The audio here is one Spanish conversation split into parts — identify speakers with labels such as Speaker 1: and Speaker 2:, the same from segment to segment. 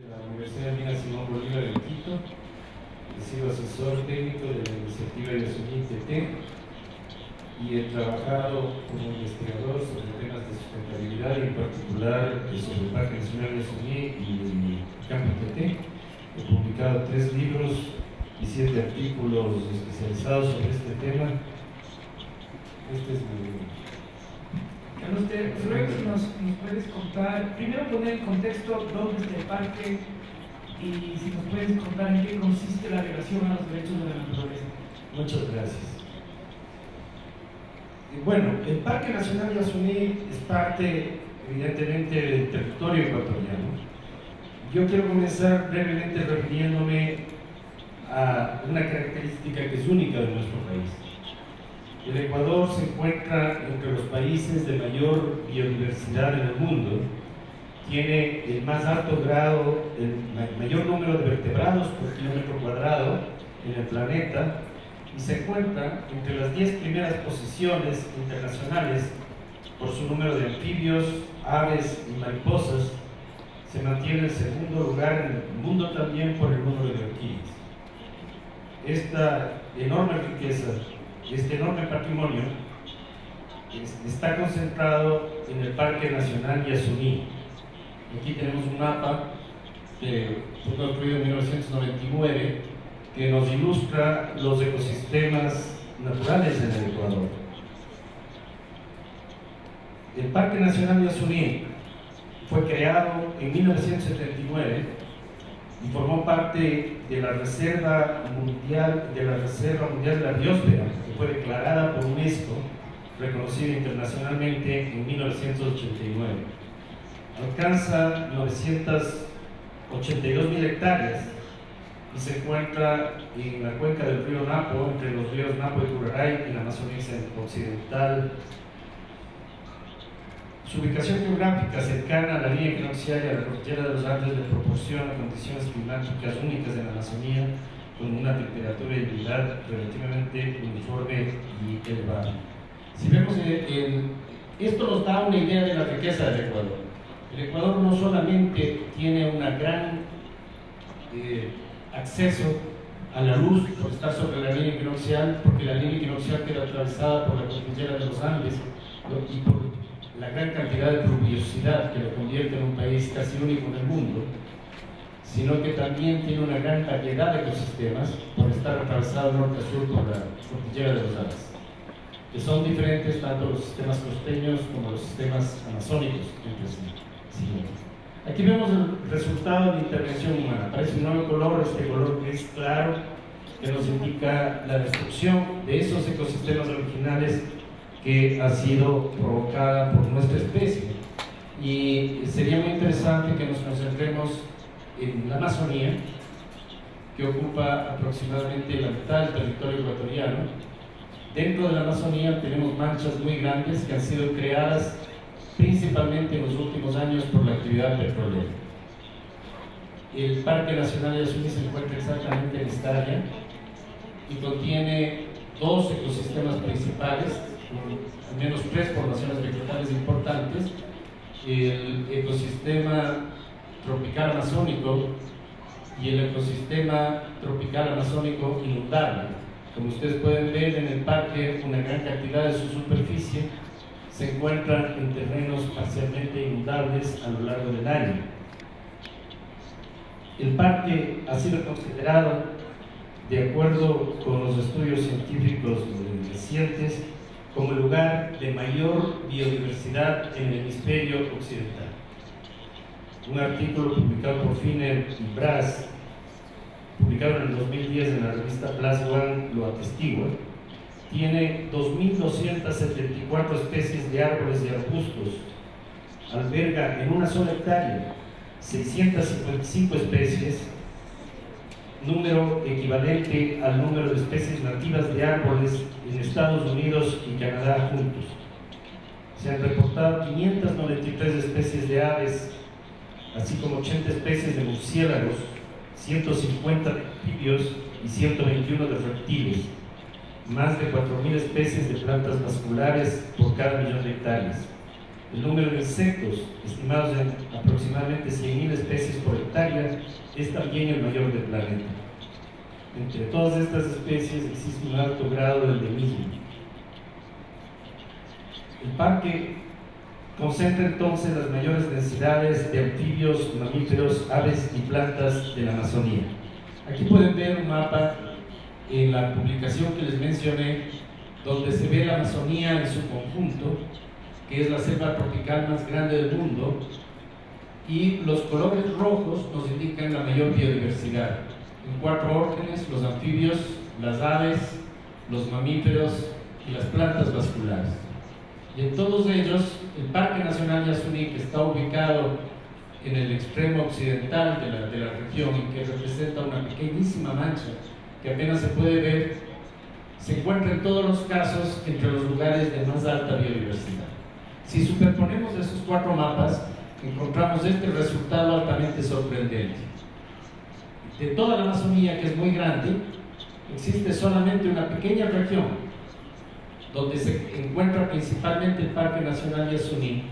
Speaker 1: De la Universidad Mina Simón Bolívar de Quito. He sido asesor técnico de la iniciativa Yasuní TT y he trabajado como investigador sobre temas de sustentabilidad y en particular sobre el Parque Nacional Yasuní y el Campo TT. He publicado 3 libros y 7 artículos especializados sobre este tema. Este es mi...
Speaker 2: Carlos, nos puedes contar, primero poner en contexto dónde está el parque y si nos puedes contar en qué consiste la violación a los derechos de la naturaleza.
Speaker 1: Muchas gracias. Bueno, el Parque Nacional Yasuní es parte, evidentemente, del territorio ecuatoriano. Yo quiero comenzar brevemente refiriéndome a una característica que es única de nuestro país. El Ecuador se encuentra entre los países de mayor biodiversidad en el mundo, tiene el más alto grado, el mayor número de vertebrados por kilómetro cuadrado en el planeta y se encuentra entre las 10 primeras posiciones internacionales por su número de anfibios, aves y mariposas. Se mantiene en segundo lugar en el mundo también por el número de orquídeas. Esta enorme riqueza, este enorme patrimonio está concentrado en el Parque Nacional Yasuní. Aquí tenemos un mapa que fue construido en 1999 que nos ilustra los ecosistemas naturales en el Ecuador. El Parque Nacional Yasuní fue creado en 1979 y formó parte de la Reserva Mundial de la Biosfera, que fue declarada por UNESCO, reconocida internacionalmente en 1989. Alcanza 982.000 hectáreas y se encuentra en la cuenca del río Napo, entre los ríos Napo y Curaray, en la Amazonía occidental. Su ubicación geográfica cercana a la línea equinoccial y a la cordillera de los Andes le proporciona condiciones climáticas únicas en la Amazonía, con una temperatura y humedad relativamente uniforme y elevada. Si vemos, esto nos da una idea de la riqueza del Ecuador. El Ecuador no solamente tiene un gran acceso a la luz por estar sobre la línea equinoccial, porque la línea equinoccial queda atravesada por la cordillera de los Andes y por la gran cantidad de pluviosidad que lo convierte en un país casi único en el mundo, sino que también tiene una gran variedad de ecosistemas por estar atravesado norte a sur por la cordillera de los Andes, que son diferentes tanto los sistemas costeños como los sistemas amazónicos entre sí. Aquí vemos el resultado de la intervención humana. Aparece un nuevo color, este color gris claro, que nos indica la destrucción de esos ecosistemas originales que ha sido provocada por nuestra especie. Y sería muy interesante que nos concentremos en la Amazonía, que ocupa aproximadamente la mitad del territorio ecuatoriano. Dentro de la Amazonía tenemos manchas muy grandes que han sido creadas principalmente en los últimos años por la actividad petrolera. El Parque Nacional Yasuní se encuentra exactamente en esta área y contiene 2 ecosistemas principales, al menos 3 formaciones vegetales importantes: el ecosistema tropical amazónico y el ecosistema tropical amazónico inundable. Como ustedes pueden ver en el parque, una gran cantidad de su superficie se encuentran en terrenos parcialmente inundables a lo largo del año. El parque ha sido considerado, de acuerdo con los estudios científicos recientes, como el lugar de mayor biodiversidad en el hemisferio occidental. Un artículo publicado por Finer y Braz, publicado en el 2010 en la revista PLAS ONE, lo atestigua. Tiene 2.274 especies de árboles y arbustos. Alberga en una sola hectárea 655 especies, número equivalente al número de especies nativas de árboles en Estados Unidos y Canadá juntos. Se han reportado 593 especies de aves, así como 80 especies de murciélagos, 150 de anfibios y 121 de reptiles, más de 4.000 especies de plantas vasculares por cada millón de hectáreas. El número de insectos, estimados en aproximadamente 100.000 especies por hectárea, es también el mayor del planeta. Entre todas estas especies existe un alto grado de endemismo. El parque concentra entonces las mayores densidades de anfibios, mamíferos, aves y plantas de la Amazonía. Aquí pueden ver un mapa en la publicación que les mencioné, donde se ve la Amazonía en su conjunto, que es la selva tropical más grande del mundo, y los colores rojos nos indican la mayor biodiversidad. En 4 órdenes: los anfibios, las aves, los mamíferos y las plantas vasculares. Y en todos ellos, el Parque Nacional Yasuní, que está ubicado en el extremo occidental de la región y que representa una pequeñísima mancha que apenas se puede ver, se encuentra en todos los casos entre los lugares de más alta biodiversidad. Si superponemos esos 4 mapas, encontramos este resultado altamente sorprendente. De toda la Amazonía, que es muy grande, existe solamente una pequeña región donde se encuentra principalmente el Parque Nacional Yasuní,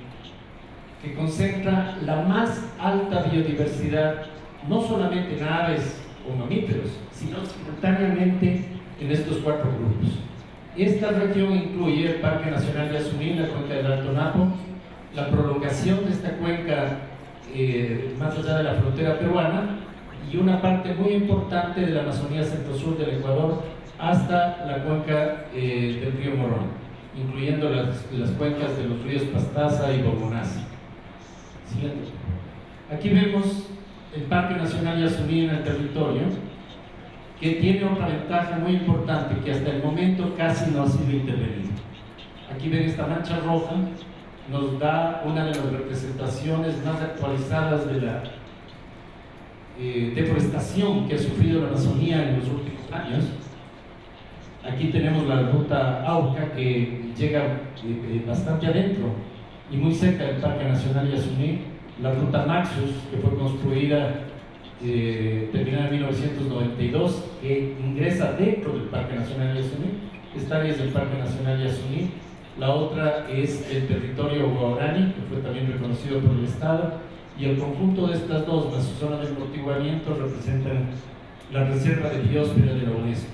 Speaker 1: que concentra la más alta biodiversidad, no solamente en aves o mamíferos, sino simultáneamente en estos 4 grupos. Esta región incluye el Parque Nacional Yasuní, la cuenca del Alto Napo, la prolongación de esta cuenca más allá de la frontera peruana, y una parte muy importante de la Amazonía centro-sur del Ecuador hasta la cuenca del río Morón, incluyendo las cuencas de los ríos Pastaza y Bogonaza. Siguiente. Aquí vemos el Parque Nacional Yasuní en el territorio, que tiene otra ventaja muy importante, que hasta el momento casi no ha sido intervenido. Aquí ven esta mancha roja, nos da una de las representaciones más actualizadas de la deforestación que ha sufrido la Amazonía en los últimos años. Aquí tenemos la ruta Auca, que llega bastante adentro y muy cerca del Parque Nacional Yasuní, la ruta Maxus, que fue construida terminada en 1992, que ingresa dentro del Parque Nacional Yasuní. Esta área es del Parque Nacional Yasuní. La otra es el territorio Guaorani, que fue también reconocido por el Estado, y el conjunto de estas dos, más su zona de amortiguamiento, representan la Reserva de Biosfera de la UNESCO.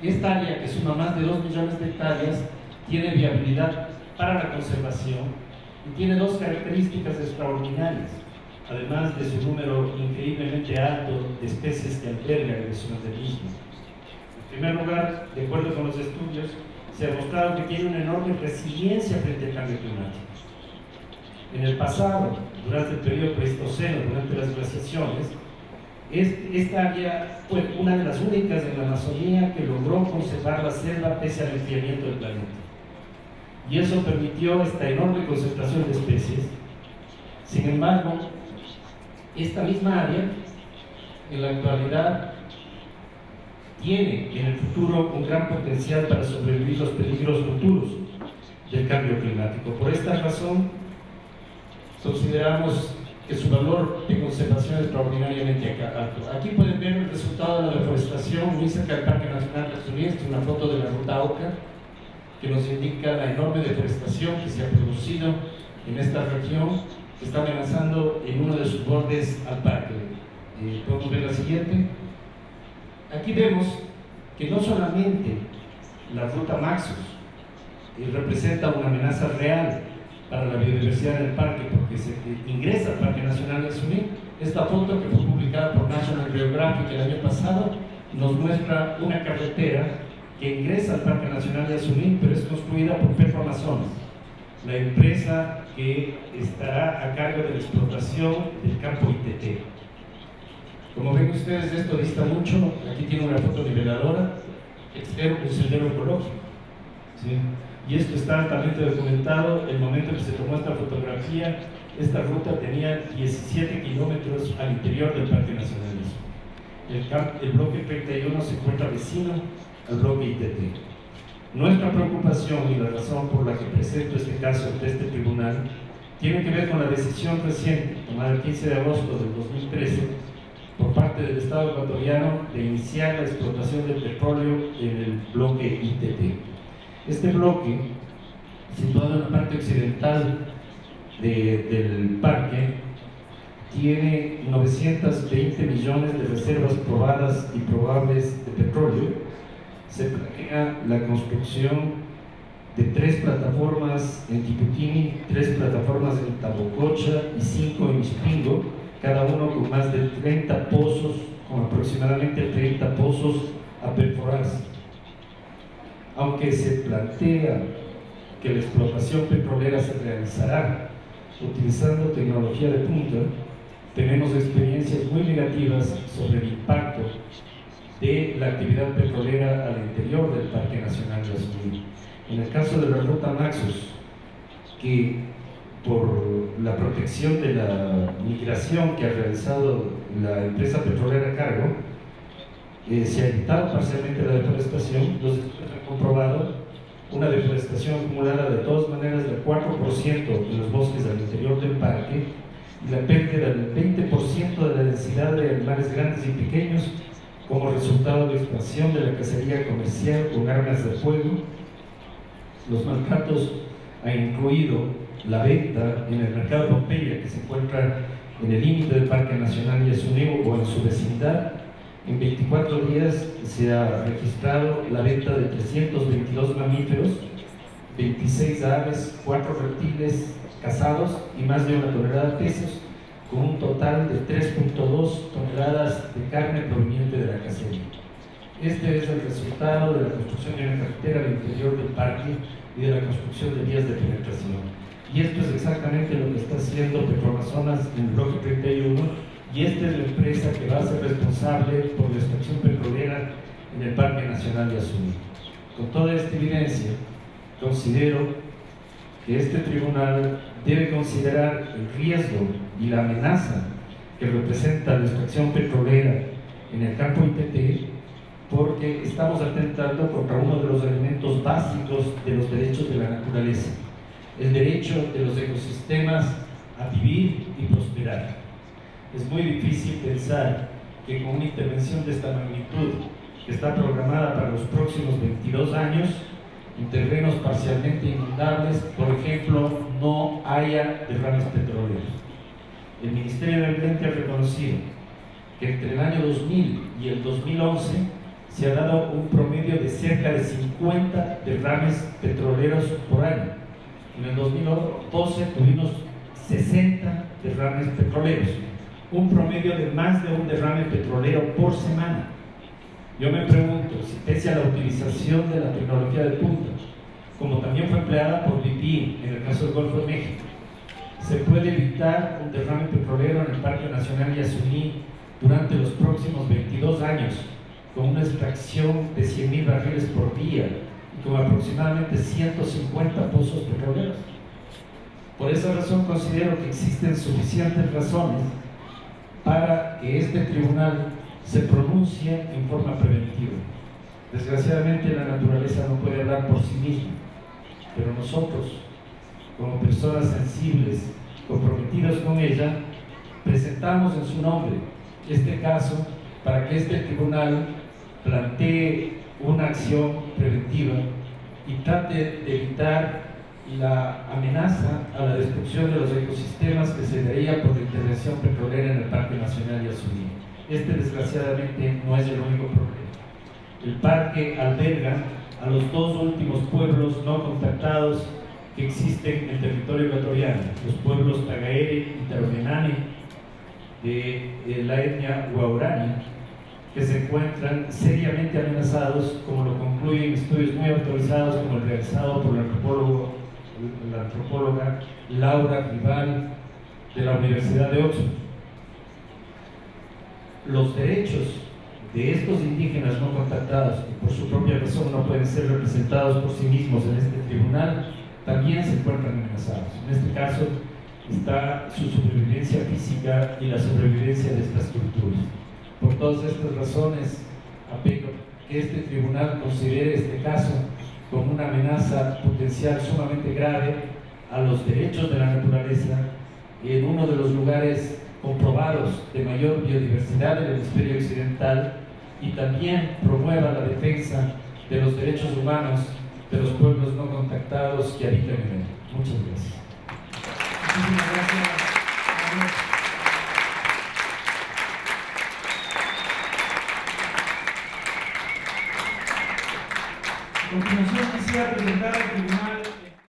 Speaker 1: Esta área, que suma más de 2 millones de hectáreas, tiene viabilidad para la conservación y tiene 2 características extraordinarias, además de su número increíblemente alto de especies que alberga en su endemismo. En primer lugar, de acuerdo con los estudios, se ha mostrado que tiene una enorme resiliencia frente al cambio climático. En el pasado, durante el periodo pleistoceno, durante las glaciaciones, esta área fue una de las únicas en la Amazonía que logró conservar la selva pese al enfriamiento del planeta. Y eso permitió esta enorme concentración de especies. Sin embargo, esta misma área, en la actualidad, tiene en el futuro un gran potencial para sobrevivir los peligros futuros del cambio climático. Por esta razón, consideramos que su valor de conservación es extraordinariamente alto. Aquí pueden ver el resultado de la deforestación muy cerca del Parque Nacional Yasuní. Esta es una foto de la ruta Auca, que nos indica la enorme deforestación que se ha producido en esta región, que está amenazando en uno de sus bordes al parque. Podemos ver la siguiente. Aquí vemos que no solamente la ruta Maxus representa una amenaza real para la biodiversidad del parque, porque se ingresa al Parque Nacional Yasuní. Esta foto, que fue publicada por National Geographic el año pasado, nos muestra una carretera que ingresa al Parque Nacional Yasuní, pero es construida por Petroamazonas, la empresa que estará a cargo de la explotación del campo ITT. Como ven ustedes, esto dista mucho. Aquí tiene una foto niveladora, un sendero ecológico, ¿sí? Y esto está altamente documentado. El momento en que se tomó esta fotografía, esta ruta tenía 17 kilómetros al interior del Parque Nacional Yasuní. El bloque 31 se encuentra vecino al bloque ITT. Nuestra preocupación y la razón por la que presento este caso ante este tribunal tiene que ver con la decisión reciente, tomada el 15 de agosto del 2013, por parte del Estado ecuatoriano, de iniciar la explotación del petróleo en el bloque ITT. Este bloque, situado en la parte occidental del parque tiene 920 millones de reservas probadas y probables de petróleo. Se planea la construcción de 3 plataformas en Tiputini, 3 plataformas en Tabococha y 5 en Ispingo, cada uno con más de 30 pozos, con aproximadamente 30 pozos a perforarse. Aunque se plantea que la explotación petrolera se realizará utilizando tecnología de punta, tenemos experiencias muy negativas sobre el impacto de la actividad petrolera al interior del Parque Nacional de Yasuní. En el caso de la ruta Naxos, que por la protección de la migración que ha realizado la empresa petrolera Cargo, se ha evitado parcialmente la deforestación. Los estudios han comprobado una deforestación acumulada de todas maneras del 4% de los bosques al interior del parque y la pérdida del 20% de la densidad de animales grandes y pequeños como resultado de la expansión de la cacería comercial con armas de fuego. Los maltratos han incluido la venta en el mercado de Pompeya, que se encuentra en el límite del Parque Nacional Yasuní o en su vecindad. En 24 días se ha registrado la venta de 322 mamíferos, 26 aves, 4 reptiles cazados y más de 1 tonelada de peces, con un total de 3.2 toneladas de carne proveniente de la cacería. Este es el resultado de la construcción de una carretera al interior del parque y de la construcción de vías de penetración. Y esto es exactamente lo que está haciendo Petroamazonas en el bloque 31, y esta es la empresa que va a ser responsable por la extracción petrolera en el Parque Nacional Yasuní. Con toda esta evidencia, considero que este tribunal debe considerar el riesgo y la amenaza que representa la extracción petrolera en el campo IPT, porque estamos atentando contra uno de los elementos básicos de los derechos de la naturaleza, el derecho de los ecosistemas a vivir y prosperar. Es muy difícil pensar que con una intervención de esta magnitud, que está programada para los próximos 22 años, en terrenos parcialmente inundables, por ejemplo, no haya derrames petroleros. El Ministerio del Ambiente ha reconocido que entre el año 2000 y el 2011 se ha dado un promedio de cerca de 50 derrames petroleros por año. En el 2012 tuvimos 60 derrames petroleros, un promedio de más de un derrame petrolero por semana. Yo me pregunto si, pese a la utilización de la tecnología de punta, como también fue empleada por BP en el caso del Golfo de México, se puede evitar un derrame petrolero en el Parque Nacional Yasuní durante los próximos 22 años, con una extracción de 100.000 barriles por día y con aproximadamente 150 pozos petroleros. Por esa razón considero que existen suficientes razones para que este tribunal se pronuncie en forma preventiva. Desgraciadamente la naturaleza no puede hablar por sí misma, pero nosotros, como personas sensibles, comprometidos con ella, presentamos en su nombre este caso para que este tribunal plantee una acción preventiva y trate de evitar la amenaza a la destrucción de los ecosistemas que se daría por la intervención petrolera en el Parque Nacional Yasuní. Este, desgraciadamente, no es el único problema. El parque alberga a los 2 últimos pueblos no contactados que existen en el territorio ecuatoriano, los pueblos Tagaere y Taromenane de la etnia Guaurani, que se encuentran seriamente amenazados, como lo concluyen estudios muy autorizados como el realizado por la antropóloga Laura Rival de la Universidad de Oxford. Los derechos de estos indígenas no contactados, que por su propia razón no pueden ser representados por sí mismos en este tribunal, también se encuentran amenazados. En este caso está su sobrevivencia física y la sobrevivencia de estas culturas. Por todas estas razones, apelo que este tribunal considere este caso como una amenaza potencial sumamente grave a los derechos de la naturaleza en uno de los lugares comprobados de mayor biodiversidad del hemisferio occidental, y también promueva la defensa de los derechos humanos de los pueblos no contactados que habitan en él. Muchas gracias.
Speaker 2: A continuación quisiera presentar al Tribunal